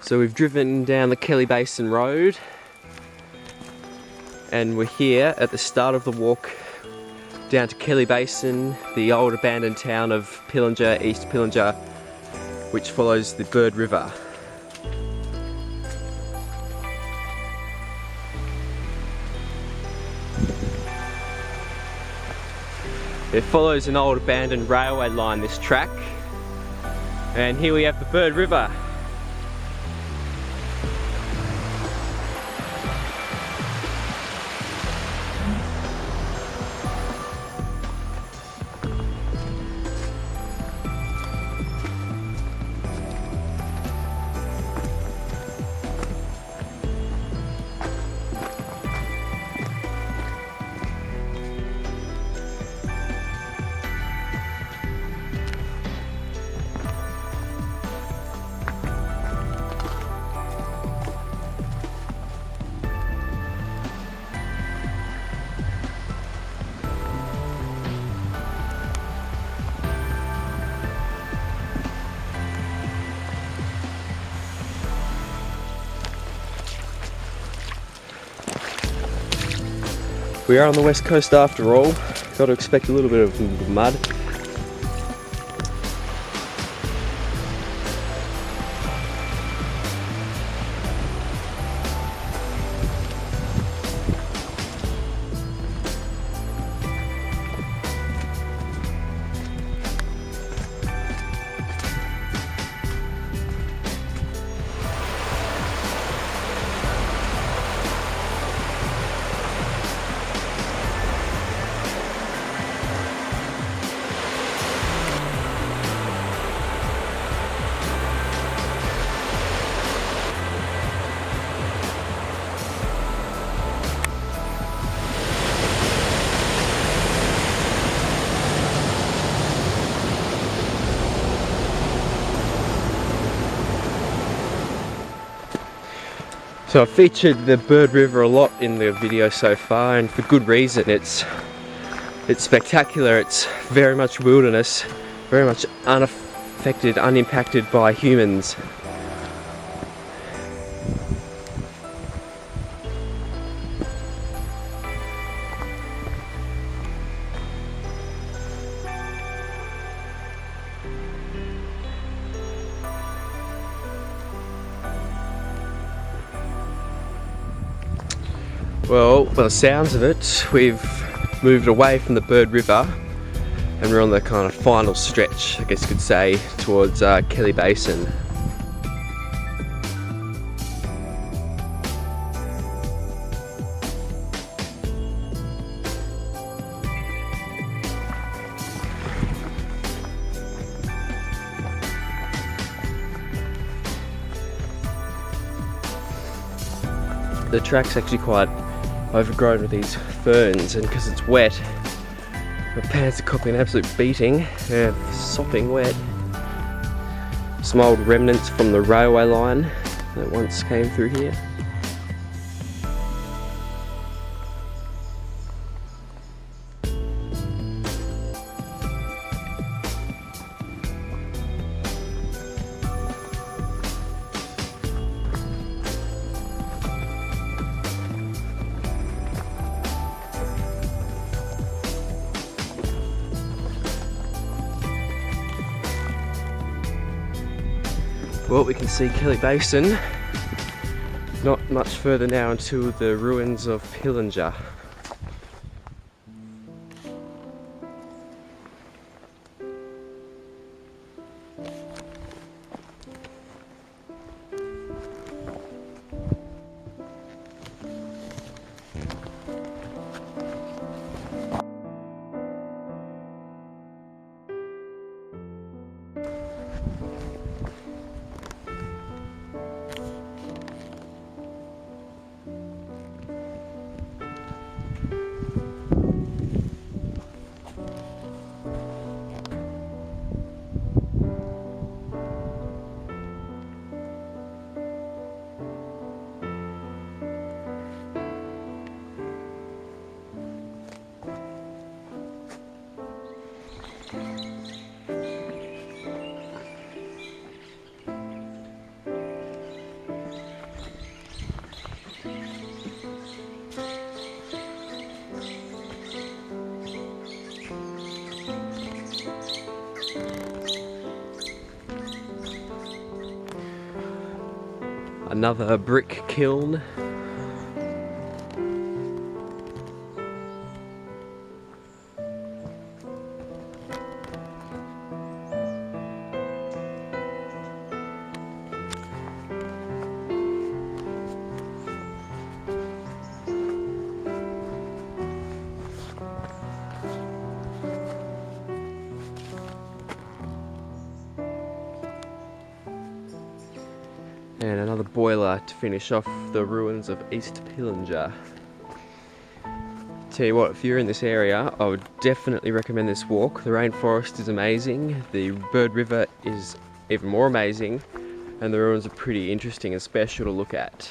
So we've driven down the Kelly Basin road and we're here at the start of the walk down to Kelly Basin, the old abandoned town of Pillinger, East Pillinger, which follows the Bird River. It follows an old abandoned railway line, this track, and here we have the Bird River. We are on the west coast after all. Got to expect a little bit of mud. So I've featured the Bird River a lot in the video so far, and for good reason. It's spectacular. It's very much wilderness, very much unaffected, unimpacted by humans. Well, by the sounds of it, we've moved away from the Bird River and we're on the kind of final stretch, I guess you could say, towards Kelly Basin. The track's actually quite overgrown with these ferns, and because it's wet, my pants are copying an absolute beating. They're sopping wet. Some old remnants from the railway line that once came through here. Well, we can see Kelly Basin, not much further now until the ruins of Pillinger. Another brick kiln. And another boiler to finish off the ruins of East Pillinger. Tell you what, if you're in this area, I would definitely recommend this walk. The rainforest is amazing, the Bird River is even more amazing, and the ruins are pretty interesting and special to look at.